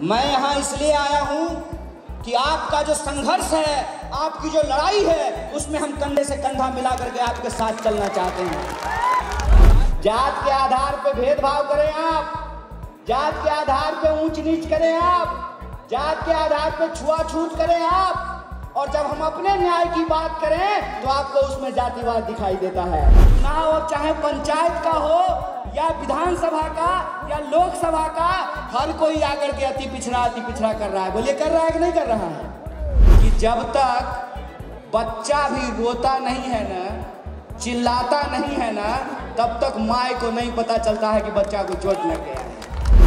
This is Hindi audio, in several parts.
मैं यहाँ इसलिए आया हूँ कि आपका जो संघर्ष है, आपकी जो लड़ाई है, उसमें हम कंधे से कंधा मिला करके आपके साथ चलना चाहते हैं। जात के आधार पर भेदभाव करें आप, जात के आधार पर ऊंच नीच करें आप, जात के आधार पर छुआछूत करें आप, और जब हम अपने न्याय की बात करें तो आपको उसमें जातिवाद दिखाई देता है। चुनाव चाहे पंचायत का हो या विधानसभा का या लोकसभा का, हर कोई आकर के अति पिछड़ा कर रहा है। बोलिए कर रहा है कि नहीं कर रहा है? कि जब तक बच्चा भी रोता नहीं है ना, चिल्लाता नहीं है ना, तब तक माँ को नहीं पता चलता है कि बच्चा को चोट लग गया है।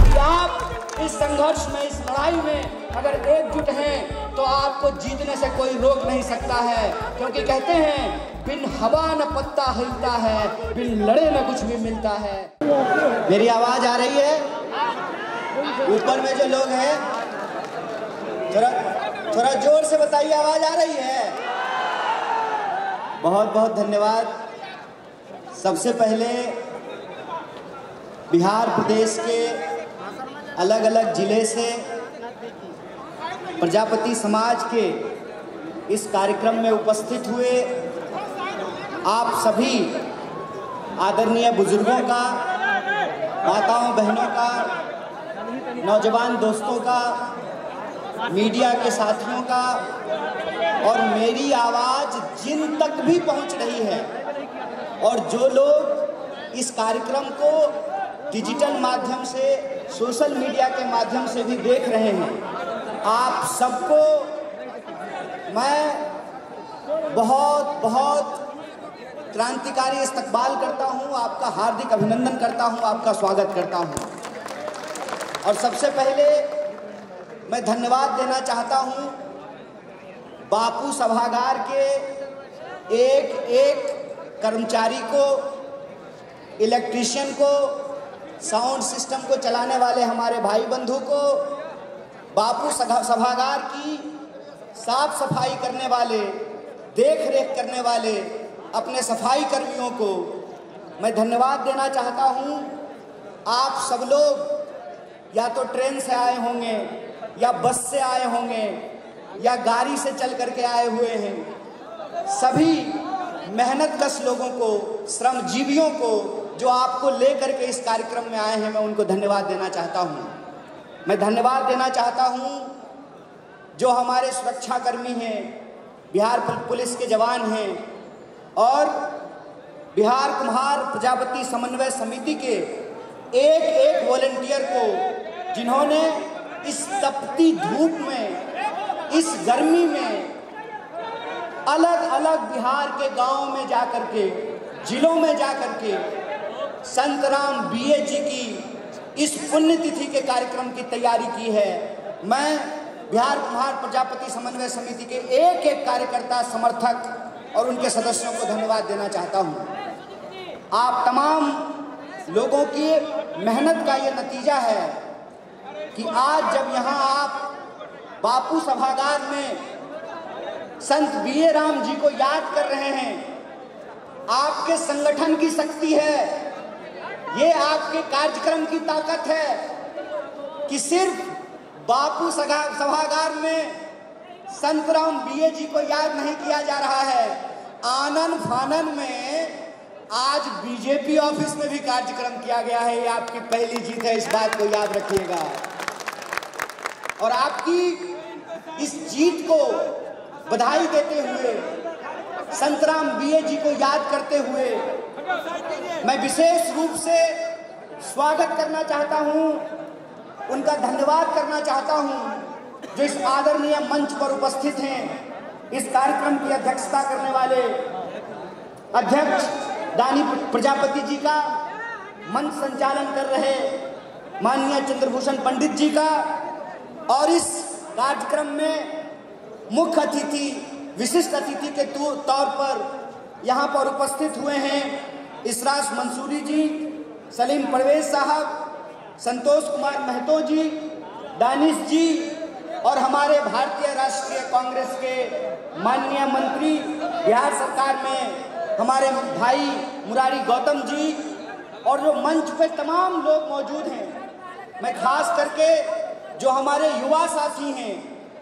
कि आप इस संघर्ष में, इस लड़ाई में अगर एकजुट हैं तो आपको जीतने से कोई रोक नहीं सकता है, क्योंकि कहते हैं बिन हवा न पत्ता हिलता है, बिन लड़े न कुछ भी मिलता है। मेरी आवाज आ रही है? ऊपर में जो लोग हैं थोड़ा जोर से बताइए, आवाज आ रही है? बहुत बहुत धन्यवाद। सबसे पहले बिहार प्रदेश के अलग अलग जिले से प्रजापति समाज के इस कार्यक्रम में उपस्थित हुए आप सभी आदरणीय बुजुर्गों का, माताओं बहनों का, नौजवान दोस्तों का, मीडिया के साथियों का, और मेरी आवाज़ जिन तक भी पहुंच रही है और जो लोग इस कार्यक्रम को डिजिटल माध्यम से, सोशल मीडिया के माध्यम से भी देख रहे हैं, आप सबको मैं बहुत बहुत क्रांतिकारी इस्तकबाल करता हूं, आपका हार्दिक अभिनंदन करता हूं, आपका स्वागत करता हूं। और सबसे पहले मैं धन्यवाद देना चाहता हूं बापू सभागार के एक एक कर्मचारी को, इलेक्ट्रीशियन को, साउंड सिस्टम को चलाने वाले हमारे भाई बंधु को, बापू सभागार की साफ सफाई करने वाले, देख रेख करने वाले अपने सफाई कर्मियों को मैं धन्यवाद देना चाहता हूं। आप सब लोग या तो ट्रेन से आए होंगे, या बस से आए होंगे, या गाड़ी से चल करके आए हुए हैं। सभी मेहनतकश लोगों को, श्रमजीवियों को जो आपको लेकर के इस कार्यक्रम में आए हैं, मैं उनको धन्यवाद देना चाहता हूं। मैं धन्यवाद देना चाहता हूं जो हमारे सुरक्षाकर्मी हैं, बिहार पुलिस के जवान हैं, और बिहार कुम्हार प्रजापति समन्वय समिति के एक एक वॉलंटियर को, जिन्होंने इस तपती धूप में, इस गर्मी में अलग अलग बिहार के गांवों में जाकर के, जिलों में जाकर के संतराम बीए जी की इस पुण्यतिथि के कार्यक्रम की तैयारी की है। मैं बिहार कुम्हार प्रजापति समन्वय समिति के एक एक कार्यकर्ता, समर्थक और उनके सदस्यों को धन्यवाद देना चाहता हूं। आप तमाम लोगों की मेहनत का ये नतीजा है कि आज जब यहाँ आप बापू सभागार में संत बीए राम जी को याद कर रहे हैं, आपके संगठन की शक्ति है, ये आपके कार्यक्रम की ताकत है कि सिर्फ बापू सभागार में संतराम बीए जी को याद नहीं किया जा रहा है, आनन फानन में आज बीजेपी ऑफिस में भी कार्यक्रम किया गया है। ये आपकी पहली जीत है, इस बात को याद रखिएगा। और आपकी इस जीत को बधाई देते हुए, संतराम बीए जी को याद करते हुए मैं विशेष रूप से स्वागत करना चाहता हूं, उनका धन्यवाद करना चाहता हूं जो इस आदरणीय मंच पर उपस्थित हैं। इस कार्यक्रम की अध्यक्षता करने वाले अध्यक्ष दानी प्रजापति जी का, मंच संचालन कर रहे माननीय चंद्रभूषण पंडित जी का, और इस कार्यक्रम में मुख्य अतिथि, विशिष्ट अतिथि के तौर पर यहाँ पर उपस्थित हुए हैं इसराज मंसूरी जी, सलीम परवेज साहब, संतोष कुमार महतो जी, दानिश जी, और हमारे भारतीय राष्ट्रीय कांग्रेस के माननीय मंत्री बिहार सरकार में हमारे भाई मुरारी गौतम जी, और जो मंच पे तमाम लोग मौजूद हैं। मैं खास करके जो हमारे युवा साथी हैं,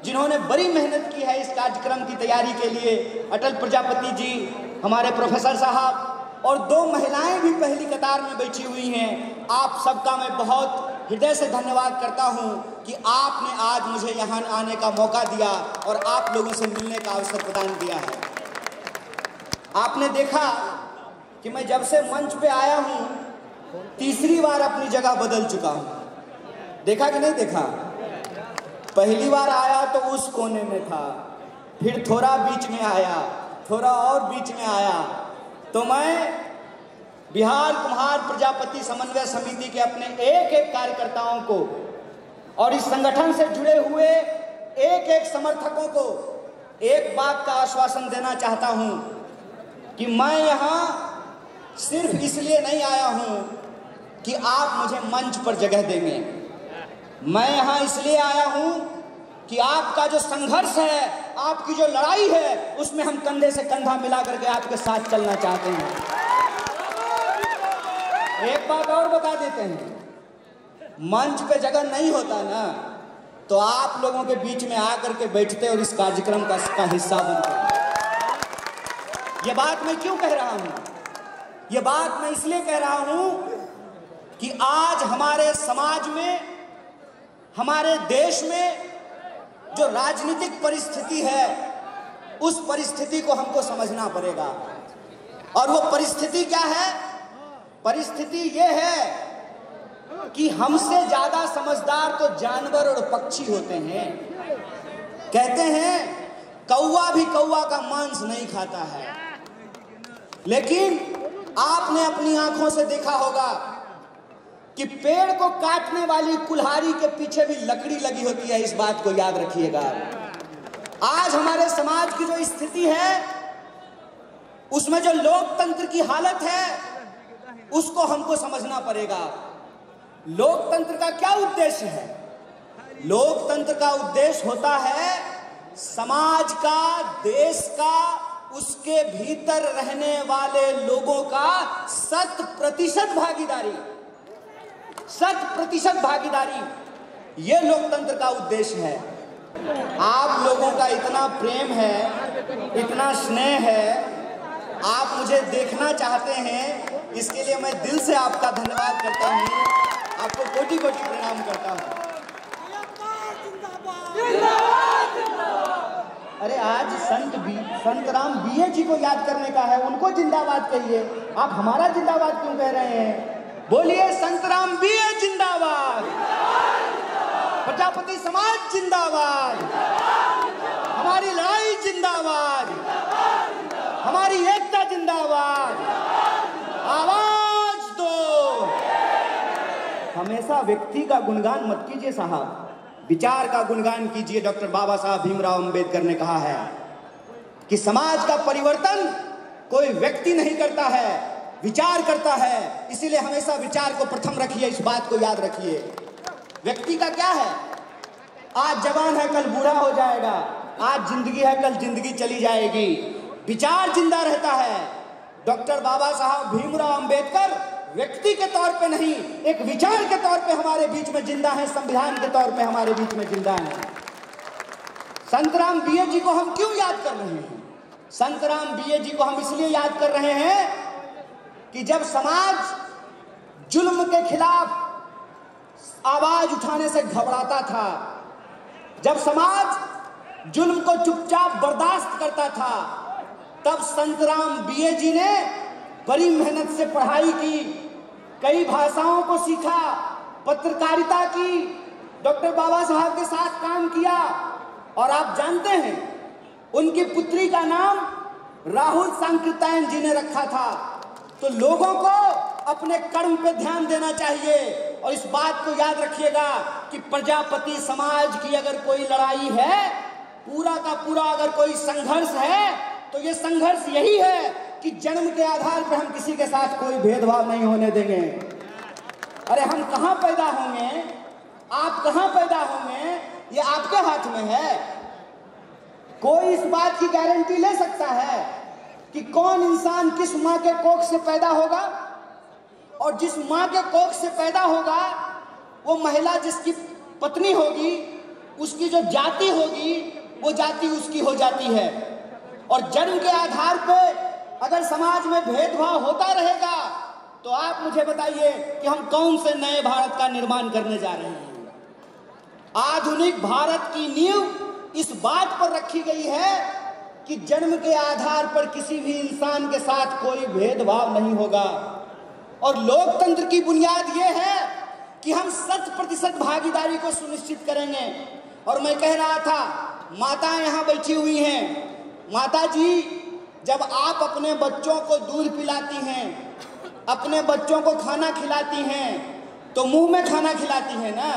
जिन्होंने बड़ी मेहनत की है इस कार्यक्रम की तैयारी के लिए, अटल प्रजापति जी, हमारे प्रोफेसर साहब, और 2 महिलाएं भी पहली कतार में बैठी हुई हैं। आप सबका मैं बहुत हृदय से धन्यवाद करता हूं कि आपने आज मुझे यहाँ आने का मौका दिया और आप लोगों से मिलने का अवसर प्रदान किया है। आपने देखा कि मैं जब से मंच पे आया हूं, तीसरी बार अपनी जगह बदल चुका हूं। देखा कि नहीं देखा? पहली बार आया तो उस कोने में था, फिर थोड़ा बीच में आया, थोड़ा और बीच में आया, तो मैं बिहार कुम्हार प्रजापति समन्वय समिति के अपने एक एक कार्यकर्ताओं को और इस संगठन से जुड़े हुए एक एक समर्थकों को एक बात का आश्वासन देना चाहता हूं कि मैं यहां सिर्फ इसलिए नहीं आया हूं कि आप मुझे मंच पर जगह देंगे। मैं यहां इसलिए आया हूं कि आपका जो संघर्ष है, आपकी जो लड़ाई है, उसमें हम कंधे से कंधा मिला करके आपके साथ चलना चाहते हैं। एक बात और बता देते हैं, मंच पे जगह नहीं होता ना, तो आप लोगों के बीच में आकर के बैठते और इस कार्यक्रम का हिस्सा बनते। ये बात मैं क्यों कह रहा हूं? ये बात मैं इसलिए कह रहा हूं कि आज हमारे समाज में, हमारे देश में जो राजनीतिक परिस्थिति है, उस परिस्थिति को हमको समझना पड़ेगा। और वो परिस्थिति क्या है? परिस्थिति ये है कि हमसे ज्यादा समझदार तो जानवर और पक्षी होते हैं। कहते हैं कौवा भी कौवा का मांस नहीं खाता है, लेकिन आपने अपनी आंखों से देखा होगा कि पेड़ को काटने वाली कुल्हाड़ी के पीछे भी लकड़ी लगी होती है। इस बात को याद रखिएगा। आज हमारे समाज की जो स्थिति है, उसमें जो लोकतंत्र की हालत है, उसको हमको समझना पड़ेगा। लोकतंत्र का क्या उद्देश्य है? लोकतंत्र का उद्देश्य होता है समाज का, देश का, उसके भीतर रहने वाले लोगों का 100% भागीदारी। 100% भागीदारी, ये लोकतंत्र का उद्देश्य है। आप लोगों का इतना प्रेम है, इतना स्नेह है, आप मुझे देखना चाहते हैं, इसके लिए मैं दिल से आपका धन्यवाद करता हूँ। आपको कोटि कोटि प्रणाम करता हूँ। अरे आज संत राम बीए जी को याद करने का है, उनको जिंदाबाद कहिए। आप हमारा जिंदाबाद क्यों कह रहे हैं? बोलिए संत राम बीए जिंदाबाद, प्रजापति समाज जिंदाबाद, हमारी लड़ाई जिंदाबाद, हमारी एकता जिंदाबाद, आवाज दो। हमेशा व्यक्ति का गुणगान मत कीजिए साहब, विचार का गुणगान कीजिए। डॉक्टर बाबा साहब भीमराव अंबेडकर ने कहा है कि समाज का परिवर्तन कोई व्यक्ति नहीं करता है, विचार करता है। इसीलिए हमेशा विचार को प्रथम रखिए, इस बात को याद रखिए। व्यक्ति का क्या है? आज जवान है, कल बूढ़ा हो जाएगा। आज जिंदगी है, कल जिंदगी चली जाएगी। विचार जिंदा रहता है। डॉक्टर बाबा साहब भीमराव अंबेडकर व्यक्ति के तौर पे नहीं, एक विचार के तौर पे हमारे बीच में जिंदा है, संविधान के तौर पे हमारे बीच में जिंदा है। संतराम बीए जी को हम क्यों याद कर रहे हैं? संतराम बीए जी को हम इसलिए याद कर रहे हैं कि जब समाज जुल्म के खिलाफ आवाज उठाने से घबराता था, जब समाज जुल्म को चुपचाप बर्दाश्त करता था, तब संतराम बीए जी ने बड़ी मेहनत से पढ़ाई की, कई भाषाओं को सीखा, पत्रकारिता की, डॉक्टर बाबा साहब के साथ काम किया। और आप जानते हैं उनकी पुत्री का नाम राहुल सांकृत्यायन जी ने रखा था। तो लोगों को अपने कर्म पे ध्यान देना चाहिए। और इस बात को याद रखिएगा कि प्रजापति समाज की अगर कोई लड़ाई है, पूरा का पूरा अगर कोई संघर्ष है, तो ये संघर्ष यही है कि जन्म के आधार पर हम किसी के साथ कोई भेदभाव नहीं होने देंगे। अरे हम कहाँ पैदा होंगे, आप कहाँ पैदा होंगे, ये आपके हाथ में है। कोई इस बात की गारंटी ले सकता है कि कौन इंसान किस माँ के कोख से पैदा होगा, और जिस माँ के कोख से पैदा होगा वो महिला जिसकी पत्नी होगी, उसकी जो जाति होगी वो जाति उसकी हो जाती है। और जन्म के आधार पे अगर समाज में भेदभाव होता रहेगा तो आप मुझे बताइए कि हम कौन से नए भारत का निर्माण करने जा रहे हैं। आधुनिक भारत की नींव इस बात पर रखी गई है कि जन्म के आधार पर किसी भी इंसान के साथ कोई भेदभाव नहीं होगा। और लोकतंत्र की बुनियाद ये है कि हम 100% भागीदारी को सुनिश्चित करेंगे। और मैं कह रहा था, माताएं यहाँ बैठी हुई हैं, माता जी, जब आप अपने बच्चों को दूध पिलाती हैं, अपने बच्चों को खाना खिलाती हैं, तो मुंह में खाना खिलाती हैं ना,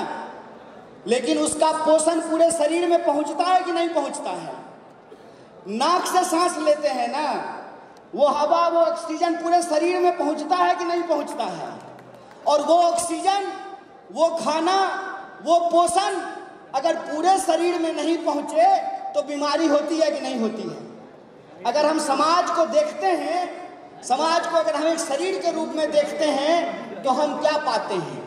लेकिन उसका पोषण पूरे शरीर में पहुंचता है कि नहीं पहुंचता है? नाक से सांस लेते हैं ना, वो हवा, वो ऑक्सीजन पूरे शरीर में पहुंचता है कि नहीं पहुंचता है? और वो ऑक्सीजन, वो खाना, वो पोषण अगर पूरे शरीर में नहीं पहुंचे तो बीमारी होती है कि नहीं होती है? अगर हम समाज को देखते हैं, समाज को अगर हम एक शरीर के रूप में देखते हैं तो हम क्या पाते हैं?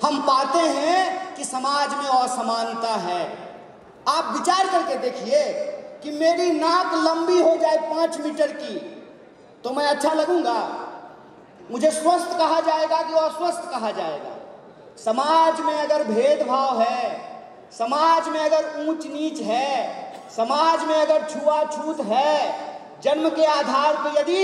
हम पाते हैं कि समाज में असमानता है। आप विचार करके देखिए कि मेरी नाक लंबी हो जाए 5 मीटर की तो मैं अच्छा लगूंगा? मुझे स्वस्थ कहा जाएगा कि अस्वस्थ कहा जाएगा? समाज में अगर भेदभाव है, समाज में अगर ऊंच नीच है, समाज में अगर छुआछूत है, जन्म के आधार पर यदि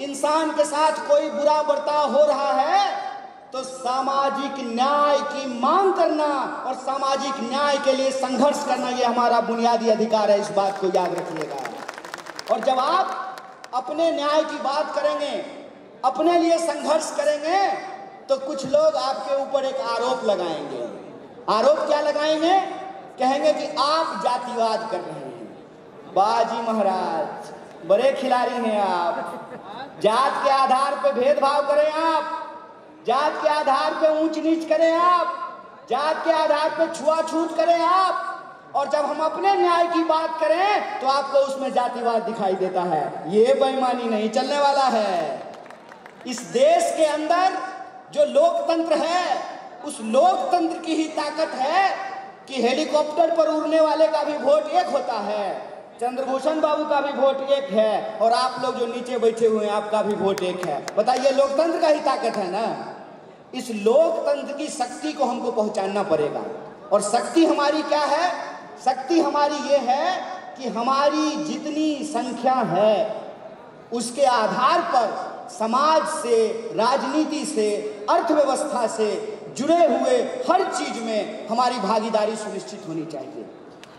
इंसान के साथ कोई बुरा बर्ताव हो रहा है तो सामाजिक न्याय की मांग करना और सामाजिक न्याय के लिए संघर्ष करना ये हमारा बुनियादी अधिकार है। इस बात को याद रखिएगा। और जब आप अपने न्याय की बात करेंगे, अपने लिए संघर्ष करेंगे, तो कुछ लोग आपके ऊपर एक आरोप लगाएंगे। आरोप क्या लगाएंगे? कहेंगे कि आप जातिवाद कर रहे हैं। बाजी महाराज, बड़े खिलाड़ी हैं आप। जात के आधार पे भेदभाव करें आप, जात के आधार पे ऊंच नीच करें आप, जात के आधार पे छुआछूत करें आप, और जब हम अपने न्याय की बात करें तो आपको उसमें जातिवाद दिखाई देता है। ये बेईमानी नहीं चलने वाला है। इस देश के अंदर जो लोकतंत्र है, उस लोकतंत्र की ही ताकत है कि हेलीकॉप्टर पर उड़ने वाले का भी वोट एक होता है, चंद्रभूषण बाबू का भी वोट एक है, और आप लोग जो नीचे बैठे हुए हैं आपका भी वोट एक है। बताइए, लोकतंत्र का ही ताकत है ना। इस लोकतंत्र की शक्ति को हमको पहचानना पड़ेगा। और शक्ति हमारी क्या है? शक्ति हमारी ये है कि हमारी जितनी संख्या है उसके आधार पर समाज से, राजनीति से, अर्थव्यवस्था से जुड़े हुए हर चीज में हमारी भागीदारी सुनिश्चित होनी चाहिए।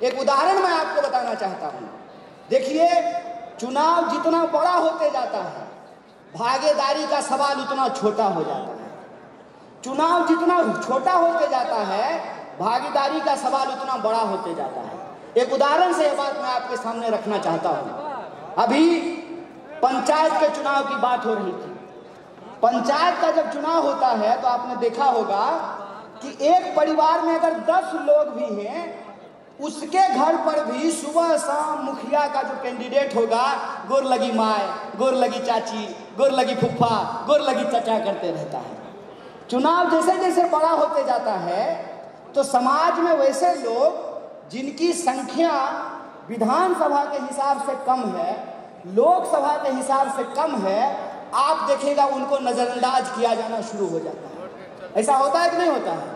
एक उदाहरण मैं आपको बताना चाहता हूं। देखिए, चुनाव जितना बड़ा होते जाता है, भागीदारी का सवाल उतना छोटा हो जाता है। चुनाव जितना छोटा होते जाता है, भागीदारी का सवाल उतना बड़ा होते जाता है। एक उदाहरण से यह बात मैं आपके सामने रखना चाहता हूं। अभी पंचायत के चुनाव की बात हो रही थी। पंचायत का जब चुनाव होता है तो आपने देखा होगा कि एक परिवार में अगर 10 लोग भी हैं, उसके घर पर भी सुबह शाम मुखिया का जो कैंडिडेट होगा, गोर लगी माए, गोर लगी चाची, गोर लगी फुफ्फा, गोर लगी चचा करते रहता है। चुनाव जैसे जैसे बड़ा होते जाता है तो समाज में वैसे लोग जिनकी संख्या विधानसभा के हिसाब से कम है, लोकसभा के हिसाब से कम है, आप देखिएगा उनको नजरअंदाज किया जाना शुरू हो जाता है। ऐसा होता है कि नहीं होता है?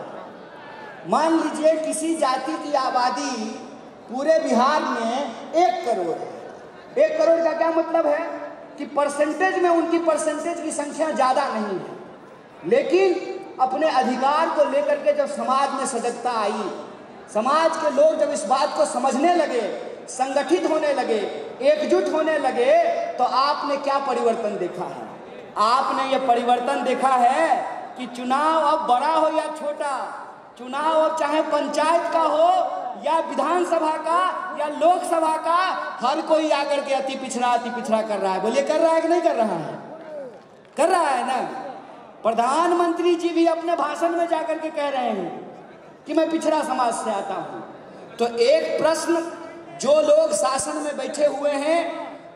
मान लीजिए किसी जाति की आबादी पूरे बिहार में 1 करोड़ है। 1 करोड़ का क्या मतलब है कि परसेंटेज में उनकी परसेंटेज की संख्या ज़्यादा नहीं है, लेकिन अपने अधिकार को लेकर के जब समाज में सजगता आई, समाज के लोग जब इस बात को समझने लगे, संगठित होने लगे, एकजुट होने लगे, तो आपने क्या परिवर्तन देखा है? आपने ये परिवर्तन देखा है कि चुनाव अब बड़ा हो या छोटा, चुनाव अब चाहे पंचायत का हो या विधानसभा का या लोकसभा का, हर कोई आकर के अति पिछड़ा कर रहा है। बोलिए, कर रहा है कि नहीं कर रहा है? कर रहा है ना। प्रधानमंत्री जी भी अपने भाषण में जाकर के कह रहे हैं कि मैं पिछड़ा समाज से आता हूं। तो एक प्रश्न जो लोग शासन में बैठे हुए हैं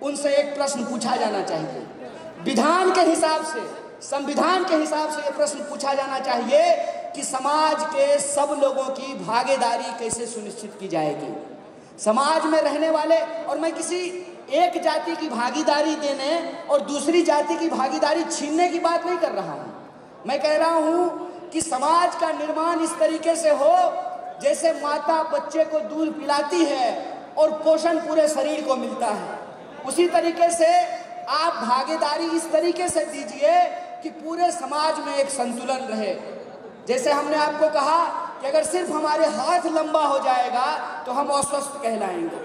उनसे एक प्रश्न पूछा जाना चाहिए। विधान के हिसाब से, संविधान के हिसाब से यह प्रश्न पूछा जाना चाहिए कि समाज के सब लोगों की भागीदारी कैसे सुनिश्चित की जाएगी। समाज में रहने वाले, और मैं किसी एक जाति की भागीदारी देने और दूसरी जाति की भागीदारी छीनने की बात नहीं कर रहा हूँ। मैं कह रहा हूँ कि समाज का निर्माण इस तरीके से हो जैसे माता बच्चे को दूध पिलाती है और पोषण पूरे शरीर को मिलता है, उसी तरीके से आप भागीदारी इस तरीके से दीजिए कि पूरे समाज में एक संतुलन रहे। जैसे हमने आपको कहा कि अगर सिर्फ हमारे हाथ लंबा हो जाएगा तो हम अस्वस्थ कहलाएंगे।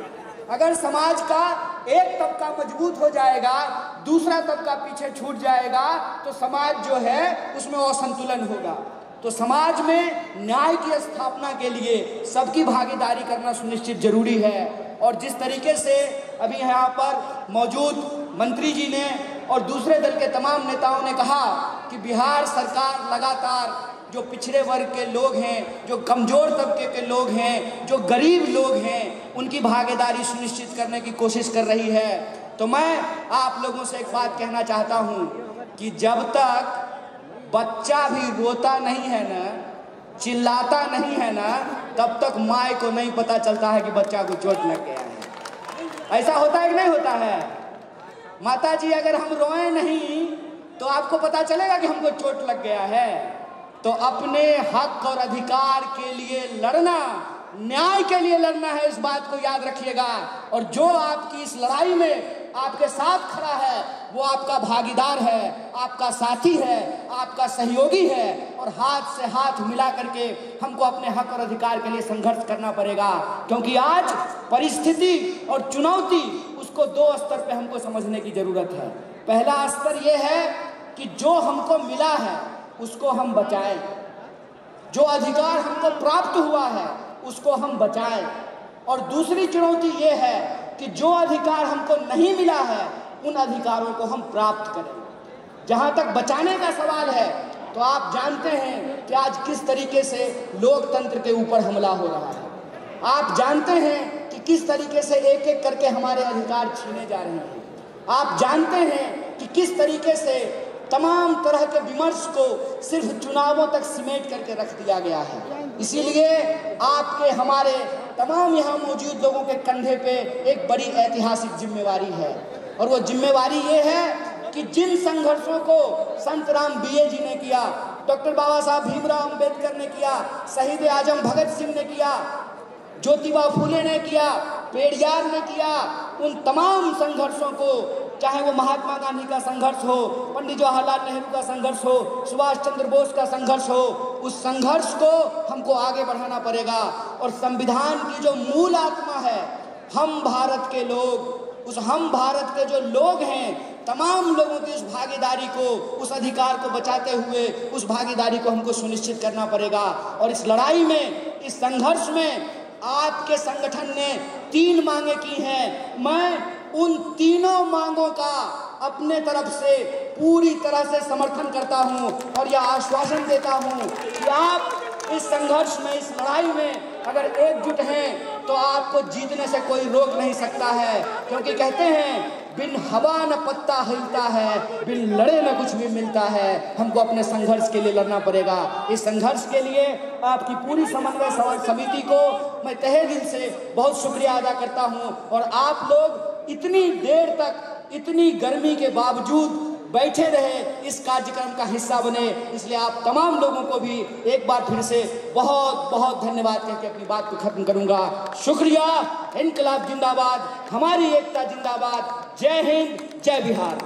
अगर समाज का एक तबका मजबूत हो जाएगा, दूसरा तबका पीछे छूट जाएगा, तो समाज जो है उसमें असंतुलन होगा। तो समाज में न्याय की स्थापना के लिए सबकी भागीदारी करना सुनिश्चित जरूरी है। और जिस तरीके से अभी यहाँ पर मौजूद मंत्री जी ने और दूसरे दल के तमाम नेताओं ने कहा कि बिहार सरकार लगातार जो पिछड़े वर्ग के लोग हैं, जो कमज़ोर तबके के लोग हैं, जो गरीब लोग हैं, उनकी भागीदारी सुनिश्चित करने की कोशिश कर रही है। तो मैं आप लोगों से एक बात कहना चाहता हूँ कि जब तक बच्चा भी रोता नहीं है ना, चिल्लाता नहीं है ना, तब तक माँ को नहीं पता चलता है कि बच्चा को चोट लग गया है। ऐसा होता है कि नहीं होता है? माता जी अगर हम रोएं नहीं तो आपको पता चलेगा कि हमको चोट लग गया है। तो अपने हक और अधिकार के लिए लड़ना, न्याय के लिए लड़ना है, इस बात को याद रखिएगा। और जो आपकी इस लड़ाई में आपके साथ खड़ा है वो आपका भागीदार है, आपका साथी है, आपका सहयोगी है, और हाथ से हाथ मिला करके हमको अपने हक और अधिकार के लिए संघर्ष करना पड़ेगा। क्योंकि आज परिस्थिति और चुनौती, उसको दो स्तर पे हमको समझने की जरूरत है। पहला स्तर ये है कि जो हमको मिला है उसको हम बचाएं, जो अधिकार हमको प्राप्त हुआ है उसको हम बचाएं। और दूसरी चुनौती ये है कि जो अधिकार हमको नहीं मिला है उन अधिकारों को हम प्राप्त करें। जहाँ तक बचाने का सवाल है तो आप जानते हैं कि आज किस तरीके से लोकतंत्र के ऊपर हमला हो रहा है। आप जानते हैं कि किस तरीके से एक एक करके हमारे अधिकार छीने जा रहे हैं। आप जानते हैं कि किस तरीके से तमाम तरह के विमर्श को सिर्फ चुनावों तक सिमेट करके रख दिया गया है। इसीलिए आपके हमारे तमाम यहाँ मौजूद लोगों के कंधे पे एक बड़ी ऐतिहासिक जिम्मेवारी है, और वो जिम्मेवारी ये है कि जिन संघर्षों को संत राम बीए जी ने किया, डॉक्टर बाबा साहब भीमराव अंबेडकर ने किया, शहीद आजम भगत सिंह ने किया, ज्योतिबा फूले ने किया, पेरियार ने किया, उन तमाम संघर्षों को, चाहे वो महात्मा गांधी का संघर्ष हो, पंडित जवाहरलाल नेहरू का संघर्ष हो, सुभाष चंद्र बोस का संघर्ष हो, उस संघर्ष को हमको आगे बढ़ाना पड़ेगा। और संविधान की जो मूल आत्मा है, हम भारत के लोग, उस हम भारत के जो लोग हैं, तमाम लोगों की उस भागीदारी को, उस अधिकार को बचाते हुए उस भागीदारी को हमको सुनिश्चित करना पड़ेगा। और इस लड़ाई में, इस संघर्ष में आपके संगठन ने 3 मांगे की हैं। मैं उन तीनों मांगों का अपने तरफ से पूरी तरह से समर्थन करता हूं और यह आश्वासन देता हूं कि आप इस संघर्ष में, इस लड़ाई में अगर एकजुट हैं तो आपको जीतने से कोई रोक नहीं सकता है। क्योंकि कहते हैं बिन हवा न पत्ता हिलता है, बिन लड़े न कुछ भी मिलता है। हमको अपने संघर्ष के लिए लड़ना पड़ेगा। इस संघर्ष के लिए आपकी पूरी समन्वय समिति को मैं तहे दिल से बहुत शुक्रिया अदा करता हूं। और आप लोग इतनी देर तक, इतनी गर्मी के बावजूद बैठे रहे, इस कार्यक्रम का हिस्सा बने, इसलिए आप तमाम लोगों को भी एक बार फिर से बहुत बहुत धन्यवाद कहकर अपनी बात को खत्म करूंगा। शुक्रिया। इनकलाब जिंदाबाद, हमारी एकता जिंदाबाद। जय हिंद, जय बिहार।